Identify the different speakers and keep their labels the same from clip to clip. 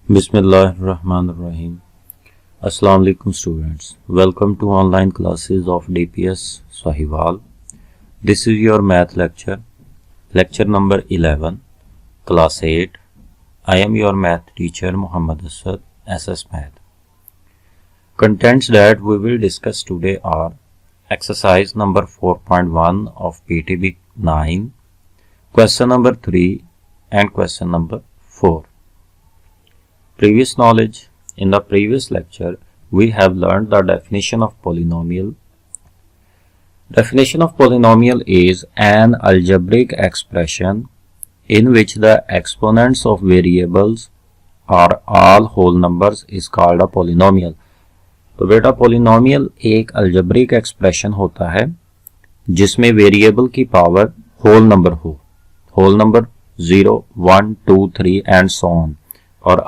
Speaker 1: Bismillahirrahmanirrahim. Assalamu alaikum students. Welcome to online classes of DPS Sahiwal. This is your math lecture number 11, class 8. I am your math teacher Muhammad Asad, SS Math. Contents that we will discuss today are exercise number 4.1 of PTB 9, question number 3 and question number 4. Previous knowledge. In the previous lecture, we have learned the definition of polynomial. Definition of polynomial is an algebraic expression in which the exponents of variables are all whole numbers is called a polynomial. तो बेटा polynomial एक algebraic expression होता है जिसमें variable की power whole number हो, whole number 0, 1, 2, 3 and so on. और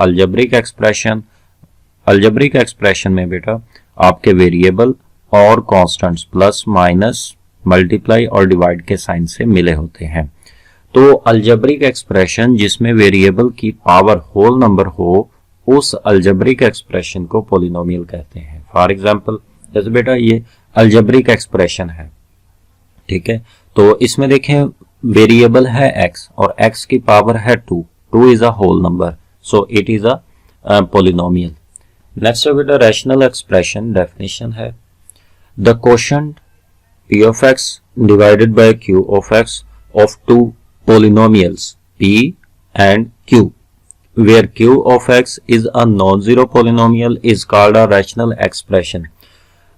Speaker 1: algebraic expression में बेटा आपके वेरिएबल और कांस्टेंट्स प्लस माइनस मल्टीप्लाई और डिवाइड के साइन से मिले होते हैं. तो अल्जेब्रिक एक्सप्रेशन जिसमें वेरिएबल की पावर होल नंबर हो, उस अल्जेब्रिक एक्सप्रेशन को पॉलिनोमियल कहते हैं. फॉर एग्जांपल जैसे बेटा ये अल्जेब्रिक एक्सप्रेशन है, ठीक है. तो इसमें देखें वेरिएबल है x और x की पावर है 2 is a whole number, so it is a polynomial. Next है बेटा rational expression definition है the quotient p of x divided by q of x of two polynomials p and q where q of x is a non-zero polynomial is called a rational expression.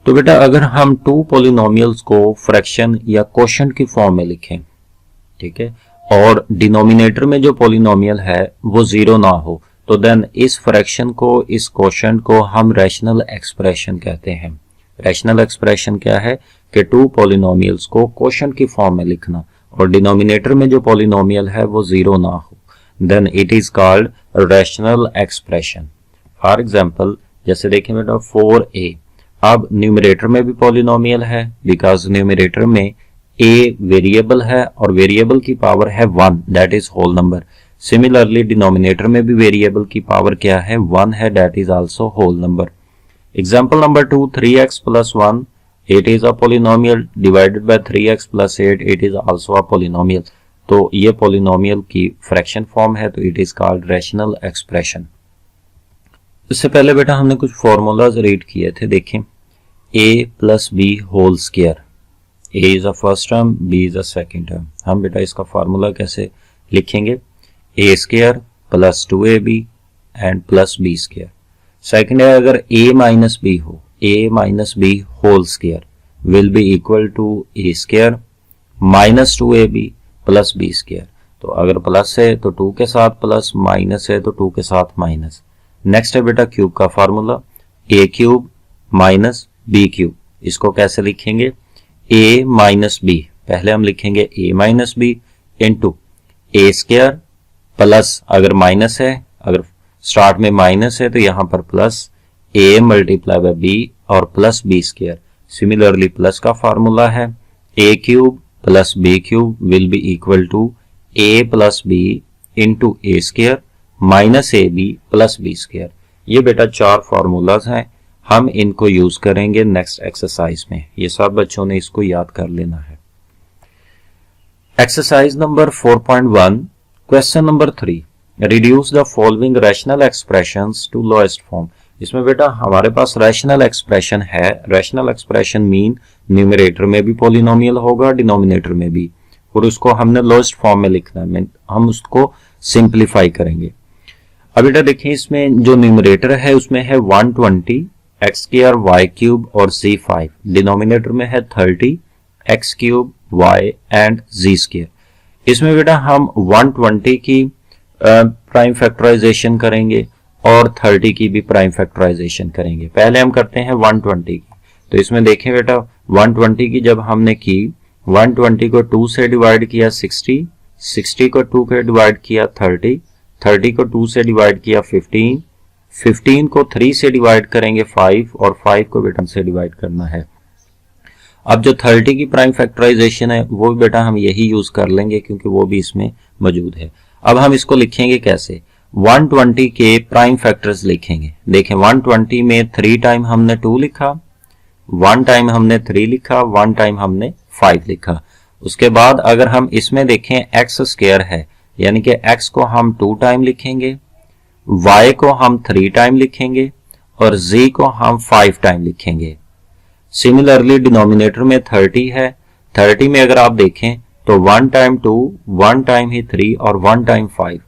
Speaker 1: तो बेटा अगर हम to polynomials को fraction या quotient की form में लिखें, ठीक है, और डिनोमिनेटर में जो पॉलिनोमियल है वो जीरो ना हो, तो देन इस फ्रैक्शन को, इस क्वोशंट को हम रैशनल एक्सप्रेशन कहते हैं. रैशनल एक्सप्रेशन क्या है कि टू पॉलिनोमियल्स को क्वोशंट की फॉर्म में लिखना और डिनोमिनेटर में जो पॉलिनोमियल है वो जीरो ना हो, then it is called rational expression. For example जैसे देखें बेटा 4a, अब न्यूमरेटर में भी पॉलिनोमियल है बिकॉज न्यूमरेटर में a वेरिएबल है और वेरिएबल की पावर है 1, that is whole number. Similarly denominator में भी वेरिएबल की पावर क्या है 1 है, that is also whole number. Example number 2, 3x plus 1 it is a polynomial divided by 3x plus 8 it is also a polynomial. तो ये polynomial की fraction form है, तो it is called rational expression. इससे पहले बेटा हमने कुछ फॉर्मूलाज रीड किए थे. देखें a plus b whole square, a is a first term, b is a second term. हम बेटा इसका फार्मूला कैसे लिखेंगे, a square plus 2ab and plus b square. Second है अगर a माइनस b हो, a minus b whole square will be equal to a square minus 2ab plus b square. तो अगर प्लस है तो 2 के साथ प्लस, माइनस है तो 2 के साथ माइनस. नेक्स्ट है बेटा क्यूब का formula, a cube minus b cube. इसको कैसे लिखेंगे, a माइनस b, पहले हम लिखेंगे a minus b into a square plus, अगर माइनस है, अगर स्टार्ट में माइनस है तो यहां पर plus a multiply by b और plus b square. Similarly plus का फार्मूला है a cube plus b cube will be equal to a plus b into a square minus ab plus b square. ये बेटा चार formulas हैं, हम इनको use करेंगे नेक्स्ट एक्सरसाइज में. ये सब बच्चों ने इसको याद कर लेना है. Exercise number 4.1 question number 3, reduce the following rational expressions to lowest form. इसमें बेटा हमारे पास रैशनल एक्सप्रेशन है. रैशनल एक्सप्रेशन मीन न्यूमरेटर में भी पॉलिनोमियल होगा, डिनोमिनेटर में भी, और उसको हमने लोएस्ट फॉर्म में लिखना है, हम उसको सिंप्लीफाई करेंगे. अब बेटा देखिए इसमें जो न्यूमरेटर है उसमें है 120 x स्क्वायर y क्यूब और z 5. डिनोमिनेटर में है 30 x cube y and z square. इसमें बेटा हम 120 की प्राइम फैक्टराइजेशन करेंगे और 30 की भी प्राइम फैक्टराइजेशन करेंगे. पहले हम करते हैं 120 की. तो इसमें देखें बेटा 120 की जब हमने की, 120 को 2 से डिवाइड किया 60, 60 को 2 से डिवाइड किया 30, 30 को 2 से डिवाइड किया 15, 15 को 3 से डिवाइड करेंगे 5 और 5 को बेटा से डिवाइड करना है. अब जो 30 की प्राइम फैक्टराइजेशन है वो बेटा हम यही यूज कर लेंगे क्योंकि वो भी इसमें मौजूद है. अब हम इसको लिखेंगे कैसे, 120 के प्राइम फैक्टर्स लिखेंगे। देखें 120 में 3 टाइम हमने 2 लिखा, 1 टाइम हमने 3 लिखा, 1 टाइम हमने 5 लिखा। उसके बाद अगर हम इसमें देखें एक्स स्क्वायर है, यानी कि एक्स को हम 2 टाइम लिखेंगे, y को हम 3 टाइम लिखेंगे और z को हम 5 टाइम लिखेंगे। सिमिलरली डिनोमिनेटर में 30 है, 30 में अगर आप देखें तो 1 टाइम 2, 1 टाइम ही 3 और 1 टाइम 5,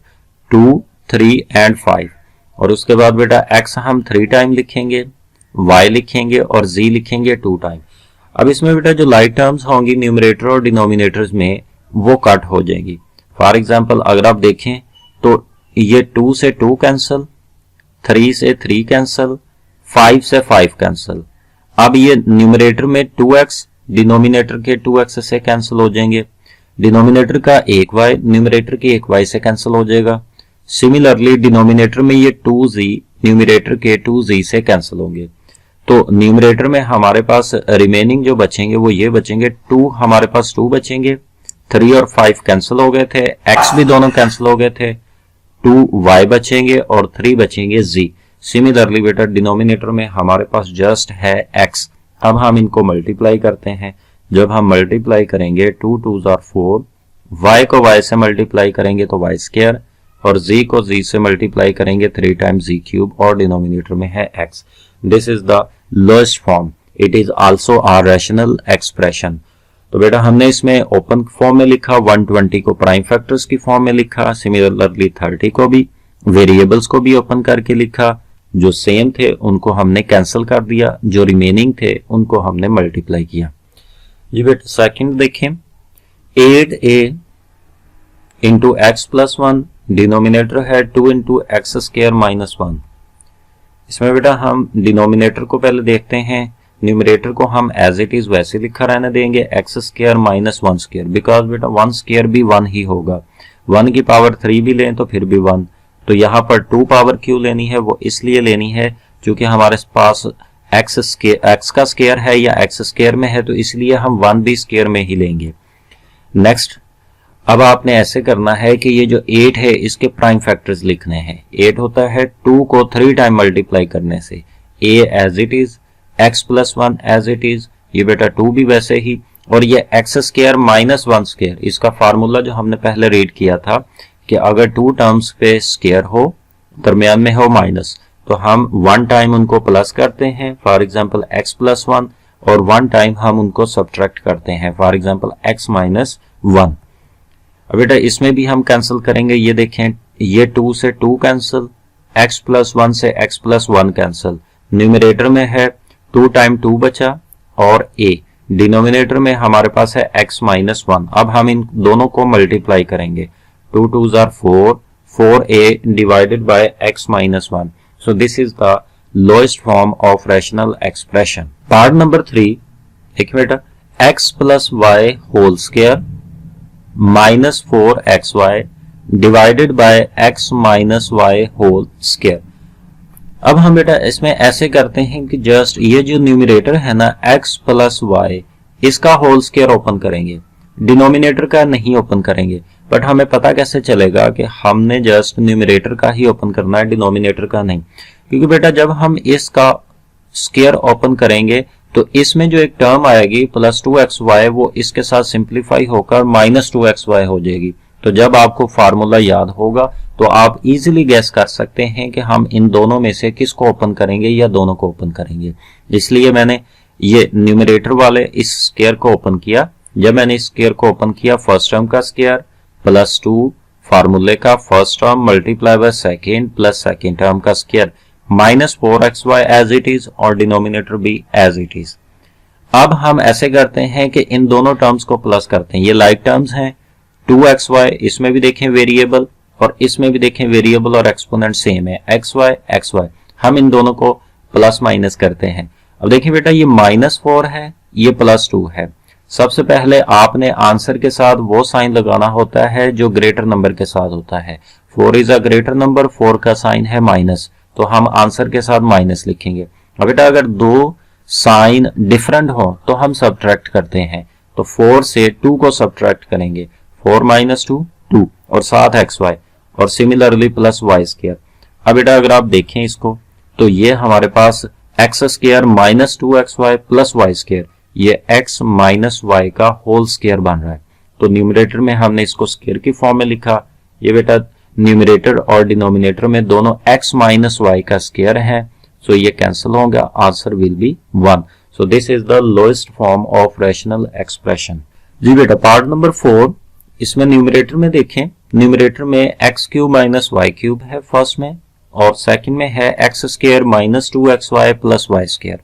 Speaker 1: 2, 3 एंड 5। और उसके बाद बेटा x हम 3 टाइम लिखेंगे, y लिखेंगे और z लिखेंगे 2 टाइम। अब इसमें बेटा जो लाइक टर्म्स होंगी न्यूमरेटर और डिनोमिनेटर्स में वो कट हो जाएंगी। फॉर एग्जाम्पल अगर आप देखें तो ये 2 से 2 कैंसिल, 3 से 3 कैंसिल, 5 से 5 कैंसिल। अब ये न्यूमरेटर में 2x डिनोमिनेटर के 2x से कैंसिल हो जाएंगे, डिनोमिनेटर का 1y न्यूमरेटर के 1y से कैंसिल हो जाएगा। सिमिलरली डिनोमिनेटर में ये 2z न्यूमरेटर के 2z से कैंसिल होंगे। तो न्यूमरेटर में हमारे पास रिमेनिंग जो बचेंगे वो ये बचेंगे, 2 हमारे पास 2 बचेंगे, 3 और 5 कैंसिल हो गए थे, x भी दोनों कैंसिल हो गए थे, 2y बचेंगे और 3 बचेंगे z। सिमिलरली बेटा डिनोमिनेटर में हमारे पास जस्ट है x। अब हम इनको मल्टीप्लाई करते हैं। जब हम मल्टीप्लाई करेंगे 2 2s are 4, y को y से मल्टीप्लाई करेंगे तो y स्क्वायर और z को z से मल्टीप्लाई करेंगे 3 टाइम्स z क्यूब और डिनोमिनेटर में है x। This is the lowest form, it is also a rational expression. तो बेटा हमने इसमें ओपन फॉर्म में लिखा, 120 को प्राइम फैक्टर्स की फॉर्म में लिखा, सिमिलरली 30 को भी, वेरिएबल्स को भी ओपन करके लिखा, जो सेम थे उनको हमने कैंसिल कर दिया, जो रिमेनिंग थे उनको हमने मल्टीप्लाई किया। जी बेटा सेकंड देखें, 8a into x plus 1, denominator है 2 इंटू एक्स स्क्वायर माइनस 1। इसमें बेटा हम डिनोमिनेटर को पहले देखते हैं, न्यूमरेटर को हम एज इट इज वैसे लिखा रहने देंगे, x square minus 1 square, because बेटा 1 स्क्वायर भी 1 ही होगा, 1 की पावर 3 भी लें तो फिर भी 1। तो यहाँ पर 2 पावर क्यों लेनी है, वो इसलिए लेनी है क्योंकि हमारे पास एक्स का स्क्वायर है या एक्स स्क्वायर में है, तो इसलिए हम 1 भी स्क्वायर में ही लेंगे। नेक्स्ट, अब आपने ऐसे करना है कि ये जो 8 है इसके प्राइम फैक्टर्स लिखने हैं। 8 होता है 2 को 3 टाइम मल्टीप्लाई करने से, a as it is, x plus 1 as it is, ये बेटा 2 भी वैसे ही, और ये एक्स स्क्वायर माइनस 1 स्क्वायर, इसका फार्मूला जो हमने पहले रीड किया था कि अगर 2 टर्म्स पे स्क्वायर हो, दरमियान में हो माइनस, तो हम 1 टाइम उनको प्लस करते हैं, फॉर एग्जांपल x प्लस 1, और 1 टाइम हम उनको सब्ट्रैक्ट करते हैं, फॉर एग्जांपल x माइनस 1। अब बेटा इसमें भी हम कैंसिल करेंगे, ये देखें ये 2 से 2 कैंसिल, x प्लस 1 से x प्लस 1 कैंसिल, न्यूमरेटर में है 2 टाइम 2 बचा और a, डिनोमिनेटर में हमारे पास है x माइनस 1। अब हम इन दोनों को मल्टीप्लाई करेंगे, 2 2s are 4, 4a divided by x minus 1। So this is the lowest form of rational expression. Part number 3 एक बेटा, x plus y whole square minus 4xy divided by x minus y whole square. अब हम बेटा इसमें ऐसे करते हैं कि जस्ट ये जो न्यूमरेटर है ना x प्लस y, इसका होल स्क्वायर ओपन करेंगे, डिनोमिनेटर का नहीं ओपन करेंगे। बट हमें पता कैसे चलेगा कि हमने जस्ट न्यूमरेटर का ही ओपन करना है, डिनोमिनेटर का नहीं, क्योंकि बेटा जब हम इसका स्क्वायर ओपन करेंगे तो इसमें जो एक टर्म आएगी प्लस 2xy, वो इसके साथ सिंप्लीफाई होकर माइनस 2xy हो जाएगी। तो जब आपको फार्मूला याद होगा तो आप इजीली गैस कर सकते हैं कि हम इन दोनों में से किसको ओपन करेंगे या दोनों को ओपन करेंगे। इसलिए मैंने ये न्यूमरेटर वाले इस स्क्वायर को ओपन किया। जब मैंने इस स्क्वायर को ओपन किया, फर्स्ट टर्म का स्क्वायर प्लस 2 फार्मूले का first term multiply by second plus second term का square minus 4xy as it is और डिनोमिनेटर भी एज इट इज। अब हम ऐसे करते हैं कि इन दोनों टर्म्स को प्लस करते हैं, ये लाइक टर्म्स हैं, 2xy, इसमें भी देखें वेरिएबल और इसमें भी देखें वेरिएबल और एक्सपोनेंट सेम है, xy, हम इन दोनों को प्लस माइनस करते हैं। अब देखिए बेटा ये -4 है, ये +2 है। सबसे पहले आपने आंसर के साथ वो साइन लगाना होता है जो ग्रेटर नंबर के साथ होता है। 4 इज अ ग्रेटर नंबर, 4 का साइन है माइनस, तो हम आंसर के साथ माइनस लिखेंगे। अब बेटा अगर दो साइन डिफरेंट हो तो हम सब्ट्रैक्ट करते हैं, तो 4 से 2 को सब्ट्रैक्ट करेंगे, 4 - 2 2 और साथ xy, और सिमिलरली प्लस वाई स्क्वायर। अब बेटा अगर आप देखें इसको तो ये हमारे पास X square minus 2xy plus Y square, ये x माइनस वाई का होल स्क्वायर बन रहा है। तो न्यूमरेटर में हमने इसको स्क्वायर की फॉर्म में लिखा। ये बेटा न्यूमरेटर और डिनोमिनेटर में दोनों x माइनस वाई का स्क्वायर है, सो ये कैंसिल होगा, answer will be 1। So this is the lowest form of rational expression. जी बेटा पार्ट नंबर 4, इसमें न्यूमरेटर में देखें, न्यूमरेटर में x cube minus Y cube है फर्स्ट में, और सेकंड में है x square minus 2xy plus Y square.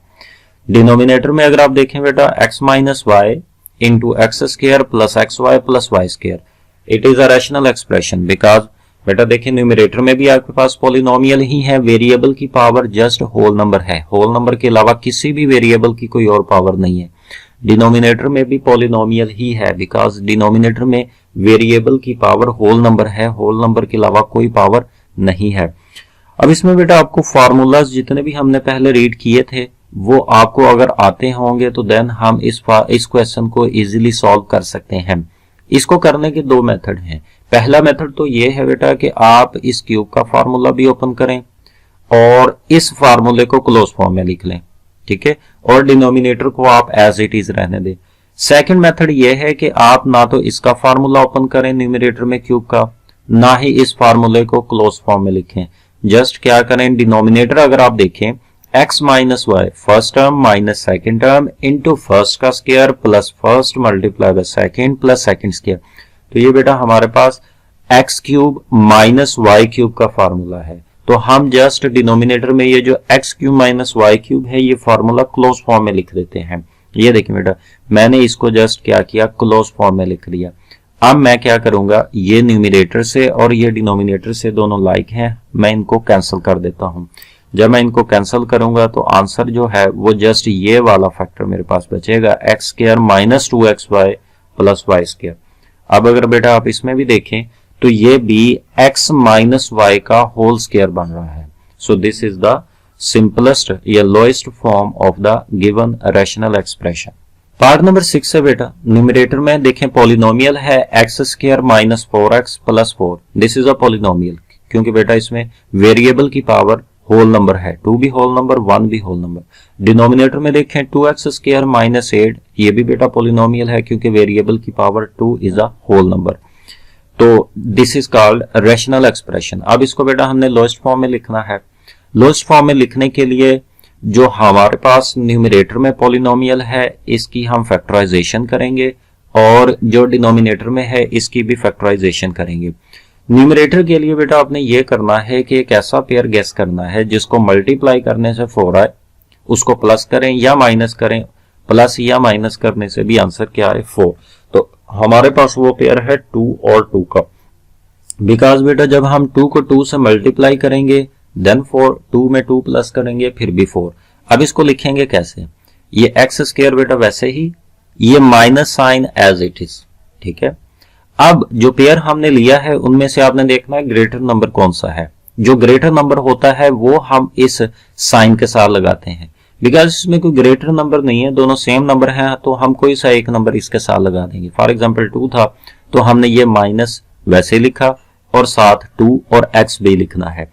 Speaker 1: Denominator में अगर आप देखें बेटा x minus y into x square plus xy plus Y square, it is a rational expression because बेटा देखिए न्यूमरेटर में भी आपके पास पॉलिनोमियल ही है, वेरिएबल की पावर जस्ट होल नंबर है, होल नंबर के अलावा किसी भी वेरिएबल की कोई और पावर नहीं है। डिनोमिनेटर में भी पॉलिनोमियल ही है बिकॉज डिनोमिनेटर में वेरिएबल की पावर होल नंबर है, होल नंबर के अलावा कोई पावर नहीं है। अब इसमें बेटा आपको फार्मूलाज जितने भी हमने पहले रीड किए थे वो आपको अगर आते होंगे तो देन हम इस क्वेश्चन को इजीली सॉल्व कर सकते हैं। इसको करने के दो मेथड हैं। पहला मेथड तो ये है बेटा कि आप इस क्यूब का फार्मूला भी ओपन करें और इस फार्मूले को क्लोज फॉर्म में लिख लें, ठीक है, और डिनोमिनेटर को आप एज इट इज रहने दें। सेकंड मेथड ये है कि आप ना तो इसका फार्मूला ओपन करें न्यूमरेटर में क्यूब का, ना ही इस फार्मूले को क्लोज फॉर्म में लिखें। जस्ट क्या करें, डिनोमिनेटर अगर आप देखें x minus Y first term minus second term into first का square plus first multiply by second plus second square. तो ये बेटा हमारे पास x cube minus Y cube का फार्मूला है। तो हम जस्ट डिनोमिनेटर में ये जो x cube minus Y cube है ये फार्मूला क्लोज फॉर्म में लिख देते हैं। ये देखिए बेटा मैंने इसको जस्ट क्या किया, क्लोज फॉर्म में लिख लिया। अब मैं क्या करूंगा, ये न्यूमरेटर से और ये डिनोमिनेटर से दोनों लाइक हैं, मैं इनको कैंसिल कर देता हूं। जब मैं इनको कैंसिल करूंगा तो आंसर जो है वो जस्ट ये वाला फैक्टर मेरे पास बचेगा, x square minus 2xy plus Y square. अब अगर बेटा आप इसमें भी देखें तो ये भी x माइनस वाई का होल स्क्वायर बन रहा है। So this is the simplest या lowest form of the given rational expression. Part number 6 है बेटा, न्यूमरेटर में देखें पॉलिनोमियल है x square minus 4x plus 4। This is a polynomial क्योंकि बेटा इसमें वेरिएबल की पावर होल नंबर है, 2 भी होल नंबर 1 भी होल नंबर। डिनोमिनेटर में देखें 2x स्क्वायर माइनस 8, ये भी बेटा पॉलिनोमियल है क्योंकि वेरिएबल की power 2 is a whole number. तो this is called rational expression. अब इसको बेटा हमने लोएस्ट फॉर्म में लिखना है। लोएस्ट फॉर्म में लिखने के लिए जो हमारे पास न्यूमरेटर में पॉलिनोमियल है इसकी हम फैक्टराइजेशन करेंगे और जो डिनोमिनेटर में है इसकी भी फैक्टराइजेशन करेंगे। न्यूमरेटर के लिए बेटा आपने ये करना है कि एक ऐसा पेयर गेस करना है जिसको मल्टीप्लाई करने से 4 आए, उसको प्लस करें या माइनस करें, प्लस या माइनस करने से भी आंसर क्या है 4। तो हमारे पास वो पेयर है 2 और 2 का, बिकॉज बेटा जब हम 2 को 2 से मल्टीप्लाई करेंगे देन 4, 2 में 2 प्लस करेंगे फिर भी 4। अब इसको लिखेंगे कैसे, ये एक्स स्क्वायर बेटा वैसे ही, ये minus sign as it is, ठीक है। अब जो पेयर हमने लिया है उनमें से आपने देखना है ग्रेटर नंबर कौन सा है। जो ग्रेटर नंबर होता है वो हम इस साइन के साथ लगाते हैं, बिकॉज इसमें कोई ग्रेटर नंबर नहीं है, दोनों सेम नंबर हैं तो हम कोई सा एक नंबर इसके साथ लगा देंगे। फॉर एग्जांपल 2 था तो हमने ये माइनस वैसे लिखा और साथ 2 और x भी लिखना है।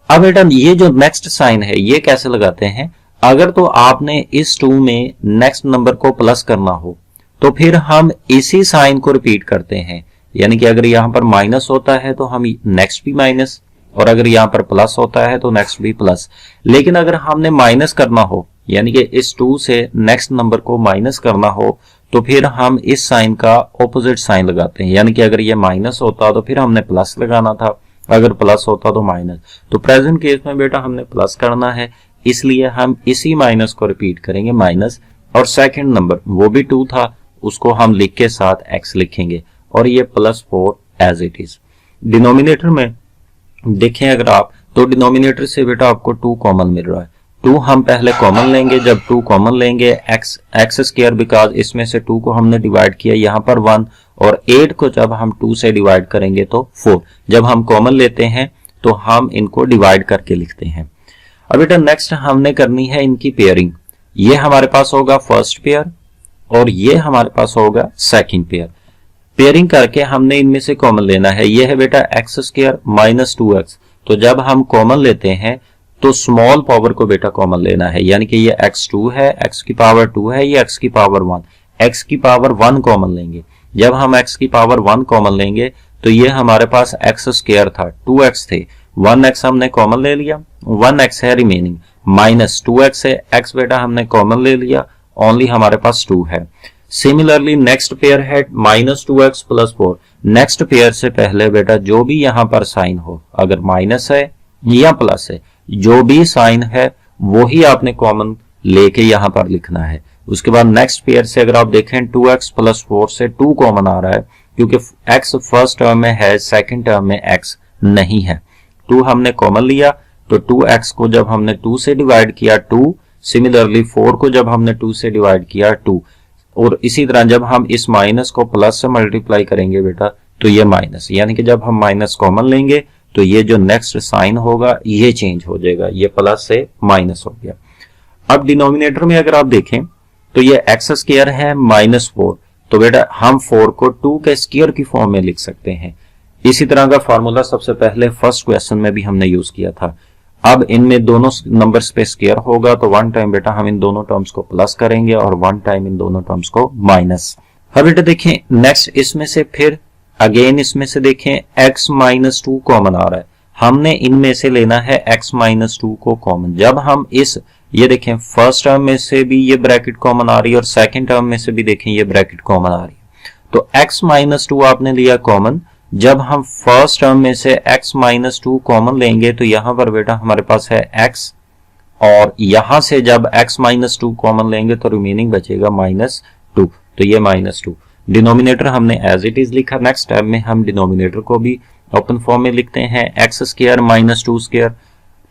Speaker 1: अब बेटा ये जो नेक्स्ट साइन है ये कैसे लगाते हैं, अगर तो आपने इस 2 में नेक्स्ट नंबर को प्लस करना हो तो फिर हम इसी साइन को रिपीट करते हैं, यानी कि अगर यहां पर माइनस होता है तो हम नेक्स्ट भी माइनस, और अगर यहां पर प्लस होता है तो नेक्स्ट भी प्लस। लेकिन अगर हमने माइनस करना हो यानी कि इस 2 से नेक्स्ट नंबर को माइनस करना हो तो फिर हम इस साइन का ऑपोजिट साइन लगाते हैं, यानी कि अगर ये माइनस होता तो फिर हमने प्लस लगाना था, अगर प्लस होता तो माइनस। तो प्रेजेंट केस में बेटा हमने प्लस करना है इसलिए हम इसी माइनस को रिपीट करेंगे माइनस, और सेकंड नंबर वो भी 2 था उसको हम लिख के साथ x लिखेंगे और ये plus 4 as it is. Denominator में देखें अगर आप तो डिनोमिनेटर से बेटा आपको 2 कॉमन मिल रहा है, 2 हम पहले कॉमन लेंगे, जब 2 कॉमन लेंगे एक्स स्क्वायर बिकॉज इसमें से 2 को हमने डिवाइड किया यहाँ पर 1, और 8 को जब हम 2 से डिवाइड करेंगे तो 4। जब हम कॉमन लेते हैं तो हम इनको डिवाइड करके लिखते हैं। अब बेटा नेक्स्ट हमने करनी है इनकी पेयरिंग। ये हमारे पास होगा फर्स्ट पेयर और ये हमारे पास होगा सेकंड पेयर। पेयरिंग करके हमने इनमें से कॉमन लेना है। ये है बेटा एक्स स्क्वायर माइनस 2x। तो जब हम कॉमन लेते हैं तो स्मॉल पावर को बेटा कॉमन लेना है, यानी कि ये x2 है, x की पावर 2 है, ये x की पावर 1, x की पावर 1 कॉमन लेंगे। जब हम x की पावर 1 कॉमन लेंगे तो ये हमारे पास x स्क्वायर था, 2x थे, 1x हमने कॉमन ले लिया, 1x है रिमेनिंग, माइनस 2x है, x बेटा हमने कॉमन ले लिया, ओनली हमारे पास 2 है। सिमिलरली नेक्स्ट पेयर है minus 2x plus 4। Next pair से पहले बेटा जो भी यहां पर साइन हो, अगर माइनस है या प्लस है, जो भी साइन है वो ही आपने कॉमन लेके यहां पर लिखना है। उसके बाद नेक्स्ट पेयर से अगर आप देखें 2x प्लस 4 से 2 कॉमन आ रहा है, क्योंकि x फर्स्ट टर्म में है, सेकंड टर्म में x नहीं है। 2 हमने कॉमन लिया तो 2x को जब हमने 2 से डिवाइड किया 2, सिमिलरली 4 को जब हमने 2 से डिवाइड किया 2, और इसी तरह जब हम इस माइनस को प्लस से मल्टीप्लाई करेंगे बेटा तो ये माइनस, यानी कि जब हम माइनस कॉमन लेंगे तो ये जो नेक्स्ट साइन होगा ये चेंज हो जाएगा, ये प्लस से माइनस हो गया। अब डिनोमिनेटर में अगर आप देखें तो ये एक्स स्क्वायर है माइनस 4, तो बेटा हम 4 को 2 के स्क्वायर की फॉर्म में लिख सकते हैं। इसी तरह का फॉर्मूला सबसे पहले फर्स्ट क्वेश्चन में भी हमने यूज किया था। अब इनमें दोनों नंबर्स पे स्क्वायर होगा तो 1 टाइम बेटा हम इन दोनों टर्म्स को प्लस करेंगे और 1 टाइम इन दोनों टर्म्स को माइनस। अब बेटा देखें नेक्स्ट इसमें से फिर अगेन इसमें से देखें x माइनस 2 कॉमन आ रहा है, हमने इनमें से लेना है x माइनस 2 को कॉमन। जब हम इस ये देखें फर्स्ट टर्म में से भी ये ब्रैकेट कॉमन आ रही है और सेकंड टर्म में से भी देखें ये ब्रैकेट कॉमन आ रही है, तो x माइनस 2 आपने लिया कॉमन। जब हम फर्स्ट टर्म में से x माइनस 2 कॉमन लेंगे तो यहां पर बेटा हमारे पास है x, और यहां से जब x माइनस 2 कॉमन लेंगे तो रिमेनिंग बचेगा माइनस 2, तो ये माइनस 2। डिनोमिनेटर हमने एज इट इज लिखा। नेक्स्ट स्टेप में हम डिनोमिनेटर को भी ओपन फॉर्म में लिखते हैं, एक्स स्क्वायर माइनस 2 स्क्वायर,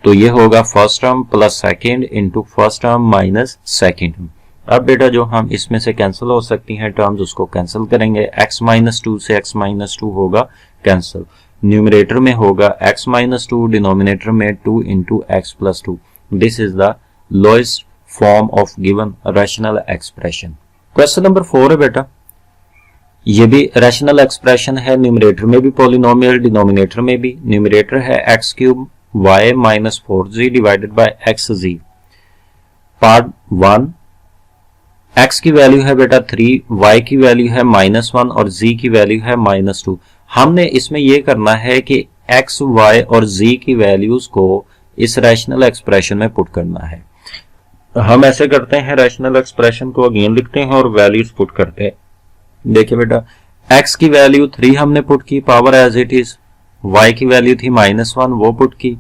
Speaker 1: तो ये होगा first term plus second into first term minus second. अब बेटा जो हम इसमें से कैंसिल हो सकती हैं टर्म्स उसको कैंसिल करेंगे, x माइनस 2 से x माइनस 2 होगा कैंसिल, न्यूमरेटर में होगा x माइनस 2, डिनोमिनेटर में 2 into x plus 2। This is the lowest form of given rational expression. Question number 4 है बेटा, ये भी रैशनल एक्सप्रेशन है, न्यूमरेटर में भी पॉलिनोमियल, डिनोमिनेटर में भी। न्यूमरेटर है x cube y minus 4z divided by x z. Part 1, x की वैल्यू है बेटा 3, y की वैल्यू है -1 और z की वैल्यू है -2। हमने इसमें यह करना है कि x, y और z की वैल्यूज को इस रैशनल एक्सप्रेशन में पुट करना है। हम ऐसे करते हैं, रैशनल एक्सप्रेशन को अगेन लिखते हैं और वैल्यूज पुट करते हैं। देखिए बेटा x की वैल्यू 3 हमने पुट की, power as it is, y की वैल्यू थी -1 वो पुट की,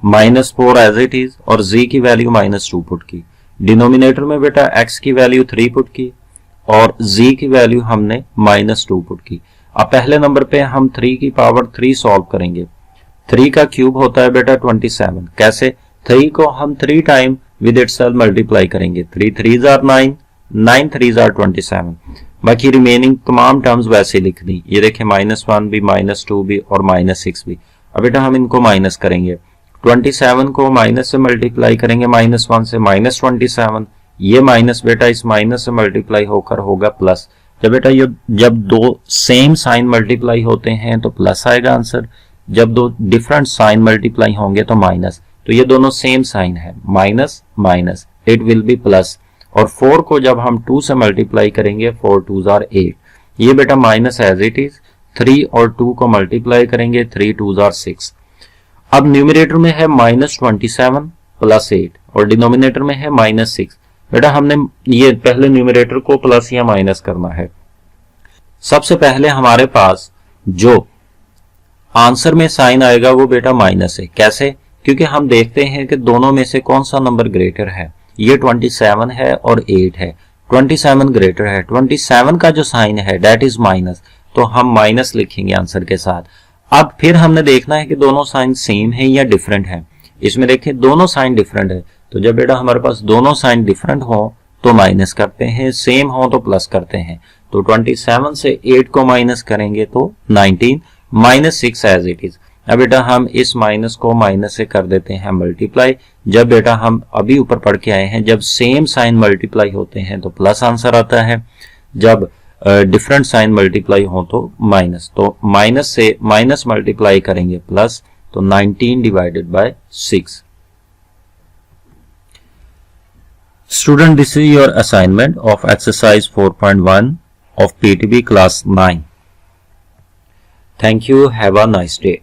Speaker 1: -4 एज इट इज, और z की वैल्यू -2 पुट की। डिनोमिनेटर में बेटा x की वैल्यू 3 पुट की और z की वैल्यू हमने -2 पुट की। अब पहले नंबर पे हम 3 की पावर 3 सॉल्व करेंगे। 3 का क्यूब होता है बेटा 27। कैसे? 3 को हम 3 टाइम विद इटसेल्फ मल्टीप्लाई करेंगे, 3 3s are 9, 9 3s are 27। बाकी रिमेनिंग तमाम टर्म्स वैसे लिख दी। ये देखें -1 भी, -2 भी और -6 भी। अब बेटा हम इनको माइनस करेंगे, 27 को माइनस से मल्टीप्लाई करेंगे -1 से, -27, ये माइनस बेटा इस माइनस से मल्टीप्लाई होकर होगा प्लस। जब बेटा ये जब दो सेम साइन मल्टीप्लाई होते हैं तो प्लस आएगा आंसर, जब दो डिफरेंट साइन मल्टीप्लाई होंगे तो माइनस। तो ये दोनों सेम साइन है, minus minus, it will be plus. और 4 को जब हम 2 से मल्टीप्लाई करेंगे, 4 2s are 8, ये बेटा माइनस एज इट इज। 3 और 2 को मल्टीप्लाई करेंगे, 3 2s are 6। अब न्यूमरेटर में है -27 प्लस 8 और डिनोमिनेटर में है -6। बेटा हमने ये पहले न्यूमरेटर को प्लस या माइनस करना है। सबसे पहले हमारे पास जो आंसर में साइन आएगा वो बेटा माइनस है। कैसे? क्योंकि हम देखते हैं कि दोनों में से कौन सा नंबर ग्रेटर है। ये 27 है और 8 है, 27 ग्रेटर है। 27 का जो साइन है दैट इज माइनस, तो हम माइनस लिखेंगे आंसर के साथ। अब फिर हमने देखना है कि दोनों साइन सेम है या डिफरेंट है। इसमें देखें दोनों साइन डिफरेंट है, तो जब बेटा हमारे पास दोनों साइन डिफरेंट हो तो माइनस करते हैं, सेम हो तो प्लस करते हैं। तो 27 से 8 को माइनस करेंगे तो 19, -6 एज इट इज। अब बेटा हम इस माइनस को माइनस से कर देते हैं मल्टीप्लाई। जब बेटा हम अभी ऊपर पढ़ के आए हैं, जब सेम साइन मल्टीप्लाई होते हैं तो प्लस आंसर आता है, जब डिफरेंट साइन मल्टीप्लाई हो तो माइनस, तो माइनस से माइनस मल्टीप्लाई करेंगे प्लस, तो 19 divided by 6। Student, this is your assignment of exercise 4.1 of PTB class 9. Thank you. Have a nice day.